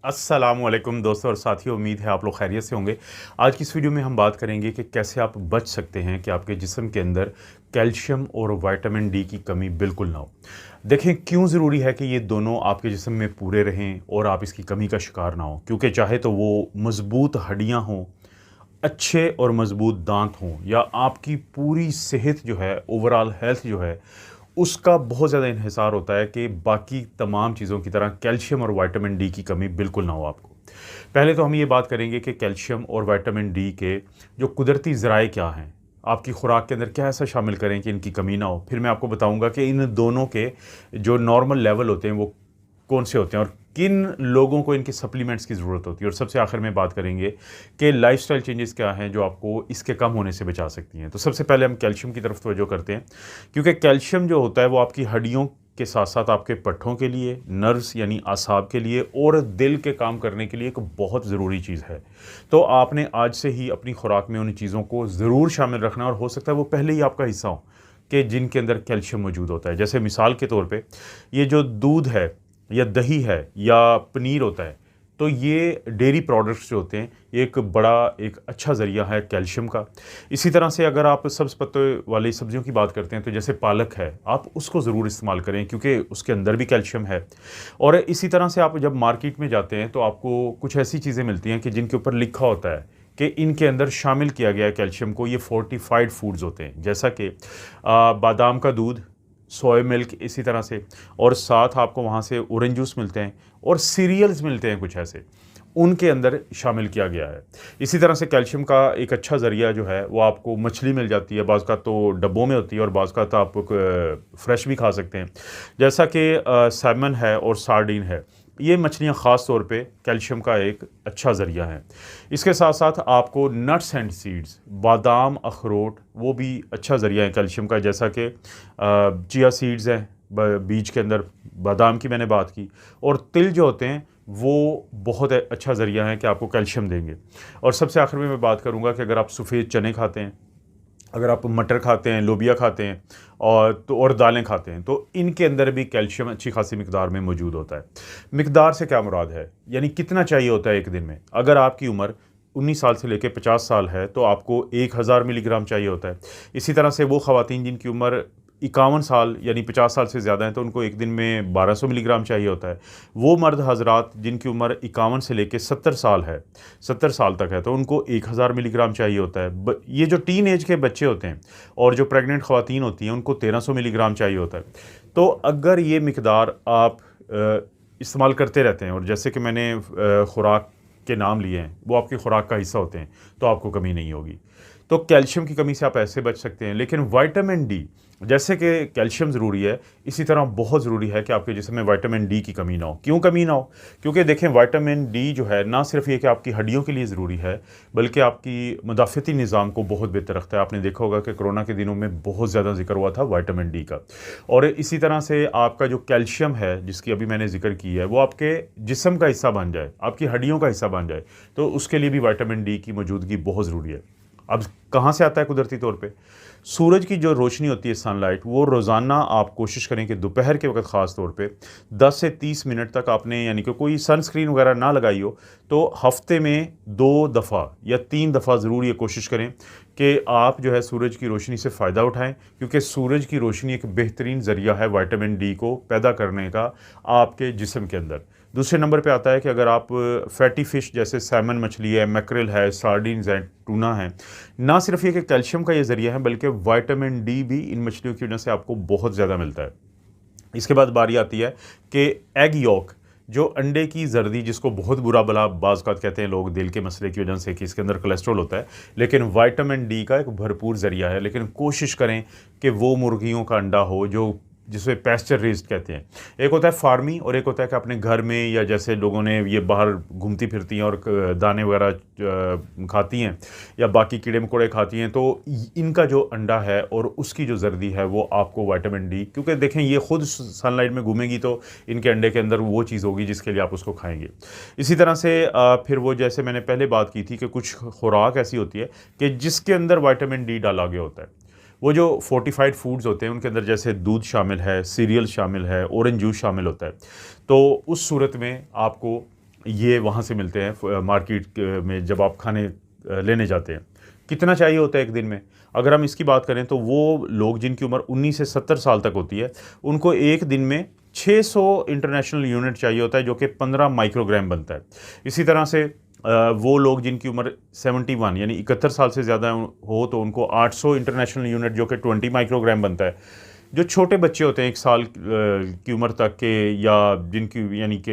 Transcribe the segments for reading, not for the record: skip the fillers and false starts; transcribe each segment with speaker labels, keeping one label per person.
Speaker 1: अस्सलामुअलैकुम दोस्तों और साथियों, उम्मीद है आप लोग खैरियत से होंगे। आज की इस वीडियो में हम बात करेंगे कि कैसे आप बच सकते हैं कि आपके जिस्म के अंदर कैल्शियम और विटामिन डी की कमी बिल्कुल ना हो। देखें क्यों ज़रूरी है कि ये दोनों आपके जिस्म में पूरे रहें और आप इसकी कमी का शिकार ना हो, क्योंकि चाहे तो वो मज़बूत हड्डियाँ हों, अच्छे और मज़बूत दांत हों, या आपकी पूरी सेहत जो है, ओवरऑल हेल्थ जो है, उसका बहुत ज़्यादा इन्हिसार होता है कि बाकी तमाम चीज़ों की तरह कैल्शियम और विटामिन डी की कमी बिल्कुल ना हो आपको। पहले तो हम ये बात करेंगे कि कैल्शियम और विटामिन डी के जो कुदरती ज़राए क्या हैं, आपकी खुराक के अंदर क्या ऐसा शामिल करें कि इनकी कमी ना हो। फिर मैं आपको बताऊंगा कि इन दोनों के जो नॉर्मल लेवल होते हैं वो कौन से होते हैं और किन लोगों को इनके सप्लीमेंट्स की ज़रूरत होती है। और सबसे आखिर में बात करेंगे कि लाइफस्टाइल चेंजेस क्या हैं जो आपको इसके कम होने से बचा सकती हैं। तो सबसे पहले हम कैल्शियम की तरफ तवज्जो करते हैं, क्योंकि कैल्शियम जो होता है वो आपकी हड्डियों के साथ साथ आपके पट्ठों के लिए, नर्व्स यानी आसाब के लिए और दिल के काम करने के लिए एक बहुत ज़रूरी चीज़ है। तो आपने आज से ही अपनी खुराक में उन चीज़ों को ज़रूर शामिल रखना, और हो सकता है वो पहले ही आपका हिस्सा हो कि जिनके अंदर कैल्शियम मौजूद होता है। जैसे मिसाल के तौर पे ये जो दूध है या दही है या पनीर होता है, तो ये डेयरी प्रोडक्ट्स जो होते हैं, ये एक अच्छा ज़रिया है कैल्शियम का। इसी तरह से अगर आप सब्ज़ पत्ते वाली सब्जियों की बात करते हैं, तो जैसे पालक है, आप उसको ज़रूर इस्तेमाल करें क्योंकि उसके अंदर भी कैल्शियम है। और इसी तरह से आप जब मार्केट में जाते हैं तो आपको कुछ ऐसी चीज़ें मिलती हैं कि जिनके ऊपर लिखा होता है कि इनके अंदर शामिल किया गया है कैल्शियम को। ये फोर्टिफाइड फूड्स होते हैं, जैसा कि बादाम का दूध, सोया मिल्क, इसी तरह से, और साथ आपको वहाँ से ऑरेंज जूस मिलते हैं और सीरियल्स मिलते हैं कुछ ऐसे, उनके अंदर शामिल किया गया है। इसी तरह से कैल्शियम का एक अच्छा ज़रिया जो है वो आपको मछली मिल जाती है, बाज़ का तो डब्बों में होती है और बाज़ का तो आप फ्रेश भी खा सकते हैं, जैसा कि सैमन है और सार्डिन है। ये मछलियाँ ख़ास तौर पे कैल्शियम का एक अच्छा ज़रिया है। इसके साथ साथ आपको नट्स एंड सीड्स, बादाम, अखरोट, वो भी अच्छा ज़रिया है कैल्शियम का, जैसा कि चिया सीड्स हैं बीज के अंदर, बादाम की मैंने बात की, और तिल जो होते हैं वो बहुत अच्छा ज़रिया है कि आपको कैल्शियम देंगे। और सबसे आखिर में मैं बात करूँगा कि अगर आप सफ़ेद चने खाते हैं, अगर आप मटर खाते हैं, लोबिया खाते हैं और दालें खाते हैं, तो इनके अंदर भी कैल्शियम अच्छी खासी मिकदार में मौजूद होता है। मिकदार से क्या मुराद है, यानी कितना चाहिए होता है एक दिन में। अगर आपकी उम्र 19 साल से लेकर 50 साल है तो आपको 1000 मिलीग्राम चाहिए होता है। इसी तरह से वो ख़वातीन जिनकी उम्र 51 साल यानी 50 साल से ज़्यादा है तो उनको एक दिन में 1200 मिलीग्राम चाहिए होता है। वो मर्द हजरात जिनकी उम्र 51 से लेकर 70 साल है, 70 साल तक है, तो उनको 1000 मिलीग्राम चाहिए होता है। ये जो टीन एज के बच्चे होते हैं और जो प्रेग्नेंट ख़वातीन होती हैं उनको 1300 मिलीग्राम चाहिए होता है। तो अगर ये मिकदार आप इस्तेमाल करते रहते हैं, और जैसे कि मैंने खुराक के नाम लिए हैं, वो आपकी खुराक का हिस्सा होते हैं, तो आपको कमी नहीं होगी। तो कैल्शियम की कमी से आप ऐसे बच सकते हैं। लेकिन विटामिन डी, जैसे कि कैल्शियम ज़रूरी है, इसी तरह बहुत ज़रूरी है कि आपके जिस्म में विटामिन डी की कमी ना हो। क्यों कमी ना हो? क्योंकि देखें विटामिन डी जो है ना सिर्फ ये कि आपकी हड्डियों के लिए ज़रूरी है, बल्कि आपकी मुदाफ़ती निज़ाम को बहुत बेहतर रखता है। आपने देखा होगा कि कोरोना के दिनों में बहुत ज़्यादा जिक्र हुआ था विटामिन डी का। और इसी तरह से आपका जो कैल्शियम है जिसकी अभी मैंने जिक्र की है, वो आपके जिस्म का हिस्सा बन जाए, आपकी हड्डियों का हिस्सा बन जाए, तो उसके लिए भी विटामिन डी की मौजूदगी बहुत ज़रूरी है। अब कहाँ से आता है? कुदरती तौर पे सूरज की जो रोशनी होती है, सनलाइट, वो रोज़ाना आप कोशिश करें कि दोपहर के वक्त ख़ास तौर पे 10 से 30 मिनट तक आपने, यानी कि कोई सनस्क्रीन वगैरह ना लगाई हो, तो हफ्ते में 2 दफ़ा या 3 दफ़ा ज़रूर ये कोशिश करें कि आप जो है सूरज की रोशनी से फ़ायदा उठाएं, क्योंकि सूरज की रोशनी एक बेहतरीन ज़रिया है विटामिन डी को पैदा करने का आपके जिस्म के अंदर। दूसरे नंबर पे आता है कि अगर आप फैटी फ़िश जैसे सैमन मछली है, मैकरेल है, सार्डिन्स हैं, टूना है, ना सिर्फ ये कि कैल्शियम का ये ज़रिया है, बल्कि विटामिन डी भी इन मछलियों की वजह से आपको बहुत ज़्यादा मिलता है। इसके बाद बारी आती है कि एग यॉक, जो अंडे की जर्दी, जिसको बहुत बुरा भला बाज़ कहते हैं लोग दिल के मसले की वजह से कि इसके अंदर कोलेस्ट्रॉल होता है, लेकिन विटामिन डी का एक भरपूर ज़रिया है। लेकिन कोशिश करें कि वो मुर्गियों का अंडा हो जो जिसे पैस्चर रेज्ड कहते हैं। एक होता है फार्मी और एक होता है कि अपने घर में, या जैसे लोगों ने ये बाहर घूमती फिरती हैं और दाने वगैरह खाती हैं या बाकी कीड़े मकोड़े खाती हैं, तो इनका जो अंडा है और उसकी जो जर्दी है वो आपको विटामिन डी, क्योंकि देखें ये खुद सनलाइट में घूमेगी तो इनके अंडे के अंदर वो चीज़ होगी जिसके लिए आप उसको खाएंगे। इसी तरह से फिर वो जैसे मैंने पहले बात की थी कि कुछ खुराक ऐसी होती है कि जिसके अंदर विटामिन डी डाला गया होता है। वो जो फोर्टिफाइड फूड्स होते हैं उनके अंदर जैसे दूध शामिल है, सीरियल शामिल है, ऑरेंज जूस शामिल होता है। तो उस सूरत में आपको ये वहाँ से मिलते हैं मार्केट में जब आप खाने लेने जाते हैं। कितना चाहिए होता है एक दिन में? अगर हम इसकी बात करें तो वो लोग जिनकी उम्र 19 से 70 साल तक होती है, उनको एक दिन में 600 इंटरनेशनल यूनिट चाहिए होता है, जो कि 15 माइक्रोग्राम बनता है। इसी तरह से वो लोग जिनकी उम्र 71 यानी 71 साल से ज़्यादा हो तो उनको 800 इंटरनेशनल यूनिट, जो कि 20 माइक्रोग्राम बनता है। जो छोटे बच्चे होते हैं 1 साल की उम्र तक के, या जिनकी यानी कि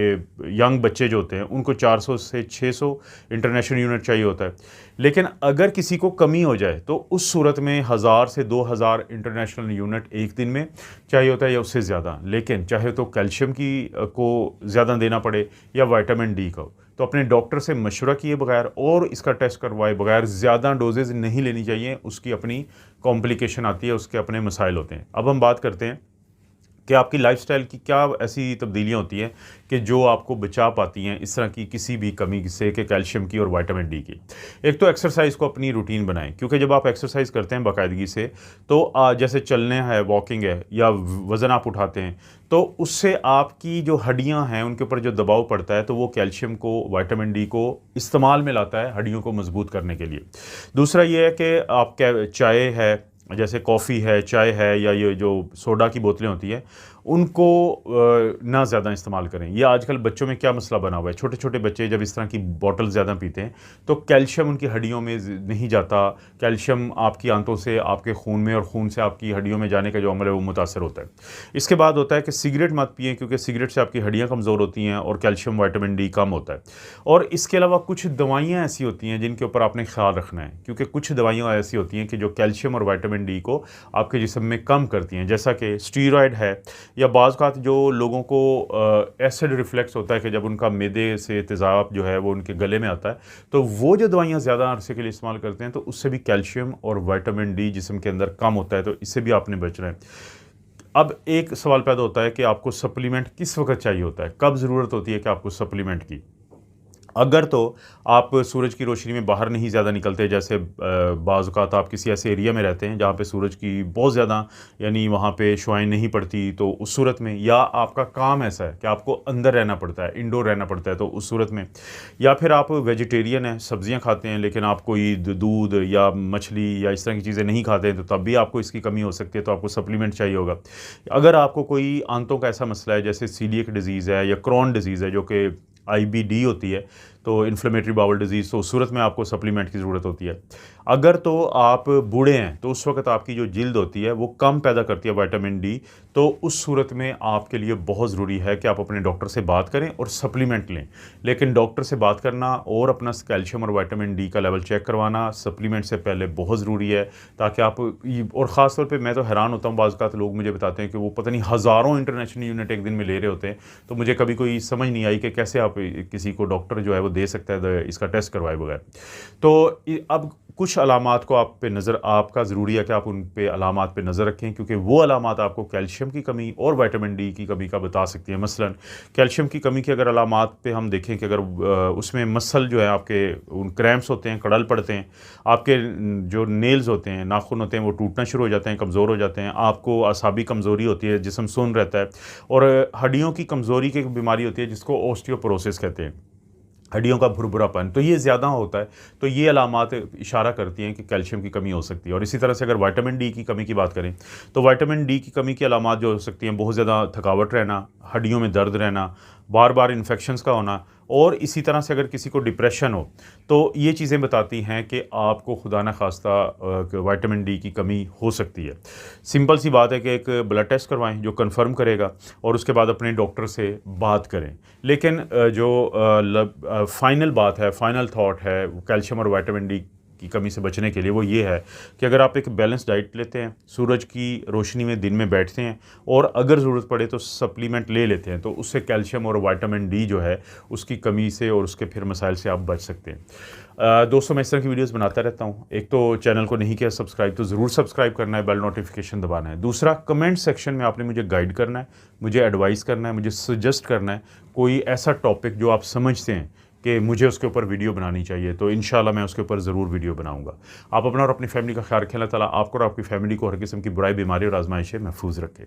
Speaker 1: यंग बच्चे जो होते हैं, उनको 400 से 600 इंटरनेशनल यूनिट चाहिए होता है। लेकिन अगर किसी को कमी हो जाए तो उस सूरत में 1000 से 2000 इंटरनेशनल यूनिट एक दिन में चाहिए होता है, या उससे ज़्यादा। लेकिन चाहे तो कैल्शियम की को ज़्यादा देना पड़े या विटामिन डी का हो, तो अपने डॉक्टर से मशवरा किए बगैर और इसका टेस्ट करवाए बगैर ज़्यादा डोजेज़ नहीं लेनी चाहिए। उसकी अपनी कॉम्प्लिकेशन आती है, उसके अपने मसाइल होते हैं। अब हम बात करते हैं कि आपकी लाइफ़स्टाइल की क्या ऐसी तब्दीलियाँ होती हैं कि जो आपको बचा पाती हैं इस तरह की किसी भी कमी से, कि कैल्शियम की और विटामिन डी की। एक तो एक्सरसाइज़ को अपनी रूटीन बनाएं, क्योंकि जब आप एक्सरसाइज करते हैं बाकायदगी से, तो जैसे चलने है, वॉकिंग है, या वज़न आप उठाते हैं, तो उससे आपकी जो हड्डियां हैं उनके ऊपर जो दबाव पड़ता है, तो वो कैल्शियम को, विटामिन डी को इस्तेमाल में लाता है हड्डियों को मजबूत करने के लिए। दूसरा ये है कि आप चाय है, जैसे कॉफ़ी है, चाय है, या ये जो सोडा की बोतलें होती हैं, उनको ना ज़्यादा इस्तेमाल करें। ये आजकल बच्चों में क्या मसला बना हुआ है, छोटे छोटे बच्चे जब इस तरह की बॉटल ज़्यादा पीते हैं तो कैल्शियम उनकी हड्डियों में नहीं जाता। कैल्शियम आपकी आंतों से आपके खून में, और खून से आपकी हड्डियों में जाने का जो अमल है वो मुतासर होता है। इसके बाद होता है कि सिगरेट मत पिएँ, क्योंकि सिगरेट से आपकी हड्डियाँ कमज़ोर होती हैं और कैल्शियम विटामिन डी कम होता है। और इसके अलावा कुछ दवाइयाँ ऐसी होती हैं जिनके ऊपर आपने ख्याल रखना है, क्योंकि कुछ दवाइयाँ ऐसी होती हैं कि जो कैल्शियम और विटामिन डी को आपके जिस्म में कम करती हैं, जैसा कि स्टीरॉयड है, या बाज़ जो लोगों को एसिड रिफ्लेक्स होता है कि जब उनका मैदे से तेज़ाब जो है वो उनके गले में आता है, तो वो जो दवाइयाँ ज़्यादा अरसे के लिए इस्तेमाल करते हैं, तो उससे भी कैल्शियम और विटामिन डी जिस्म के अंदर कम होता है, तो इससे भी आपने बचना है। अब एक सवाल पैदा होता है कि आपको सप्लीमेंट किस वक्त चाहिए होता है, कब ज़रूरत होती है कि आपको सप्लीमेंट की। अगर तो आप सूरज की रोशनी में बाहर नहीं ज़्यादा निकलते, जैसे बाज़ औक़ात आप किसी ऐसे एरिया में रहते हैं जहाँ पे सूरज की बहुत ज़्यादा यानी वहाँ पे शुआएँ नहीं पड़ती, तो उस सूरत में, या आपका काम ऐसा है कि आपको अंदर रहना पड़ता है, इंडोर रहना पड़ता है, तो उस सूरत में, या फिर आप वेजिटेरियन हैं, सब्ज़ियाँ खाते हैं, लेकिन आप कोई दूध या मछली या इस तरह की चीज़ें नहीं खाते हैं, तो तब भी आपको इसकी कमी हो सकती है, तो आपको सप्लीमेंट चाहिए होगा। अगर आपको कोई आंतों का ऐसा मसला है, जैसे सीलिएक डिज़ीज़ है या क्रॉन डिज़ीज़ है, जो कि IBD होती है, तो इन्फ्लेमेटरी बाउल डिजीज़, तो उस सूरत में आपको सप्लीमेंट की ज़रूरत होती है। अगर तो आप बूढ़े हैं तो उस वक्त आपकी जो जिल्द होती है वो कम पैदा करती है विटामिन डी, तो उस सूरत में आपके लिए बहुत ज़रूरी है कि आप अपने डॉक्टर से बात करें और सप्लीमेंट लें। लेकिन डॉक्टर से बात करना और अपना कैल्शियम और विटामिन डी का लेवल चेक करवाना सप्लीमेंट से पहले बहुत ज़रूरी है, ताकि आप, और ख़ास तौर पे मैं तो हैरान होता हूँ, बाज़ औक़ात लोग मुझे बताते हैं कि वो पता नहीं हज़ारों इंटरनेशनल यूनिट एक दिन में ले रहे होते हैं। तो मुझे कभी कोई समझ नहीं आई कि कैसे आप किसी को डॉक्टर जो है वो दे सकता है इसका टेस्ट करवाए बगैर। तो अब कुछ अलामात को आप पे नज़र, आपका ज़रूरी है कि आप उन पे अलामात पे नज़र रखें, क्योंकि वो अलामात आपको कैल्शियम की कमी और विटामिन डी की कमी का बता सकती हैं। मसलन कैल्शियम की कमी की अगर अलामात पे हम देखें कि अगर उसमें मसल जो है आपके उन क्रैम्प्स होते हैं, कड़ल पड़ते हैं, आपके जो नेल्स होते हैं, नाखून होते हैं, वो टूटना शुरू हो जाते हैं, कमज़ोर हो जाते हैं, आपको असाबी कमज़ोरी होती है, जिस्म सुन्न रहता है, और हड्डियों की कमज़ोरी की बीमारी होती है जिसको ऑस्टियोपोरोसिस कहते हैं, हड्डियों का भुरभुरापन, तो ये ज़्यादा होता है। तो ये अलामात इशारा करती हैं कि कैल्शियम की कमी हो सकती है। और इसी तरह से अगर विटामिन डी की कमी की बात करें, तो विटामिन डी की कमी की अलामात जो हो सकती हैं, बहुत ज़्यादा थकावट रहना, हड्डियों में दर्द रहना, बार बार इन्फेक्शंस का होना, और इसी तरह से अगर किसी को डिप्रेशन हो, तो ये चीज़ें बताती हैं कि आपको खुदा न खास्ता विटामिन डी की कमी हो सकती है। सिंपल सी बात है कि एक ब्लड टेस्ट करवाएं जो कंफर्म करेगा, और उसके बाद अपने डॉक्टर से बात करें। लेकिन जो फाइनल बात है, फाइनल थॉट है कैल्शियम और विटामिन डी की कमी से बचने के लिए, वो ये है कि अगर आप एक बैलेंस डाइट लेते हैं, सूरज की रोशनी में दिन में बैठते हैं, और अगर ज़रूरत पड़े तो सप्लीमेंट ले लेते हैं, तो उससे कैल्शियम और विटामिन डी जो है उसकी कमी से और उसके फिर मसाइल से आप बच सकते हैं। दोस्तों, मैं इस तरह की वीडियोस बनाता रहता हूँ। एक तो चैनल को नहीं किया सब्सक्राइब, तो ज़रूर सब्सक्राइब करना है, बेल नोटिफिकेशन दबाना है। दूसरा, कमेंट सेक्शन में आपने मुझे गाइड करना है, मुझे एडवाइस करना है, मुझे सजेस्ट करना है कोई ऐसा टॉपिक जो आप समझते हैं कि मुझे उसके ऊपर वीडियो बनानी चाहिए, तो इंशाल्लाह मैं उसके ऊपर ज़रूर वीडियो बनाऊंगा। आप अपना और अपनी फैमिली का ख्याल रखें। अल्लाह ताला आपको और आपकी फैमिली को हर किस्म की बुराई, बीमारी और आजमाइश से महफूज रखे।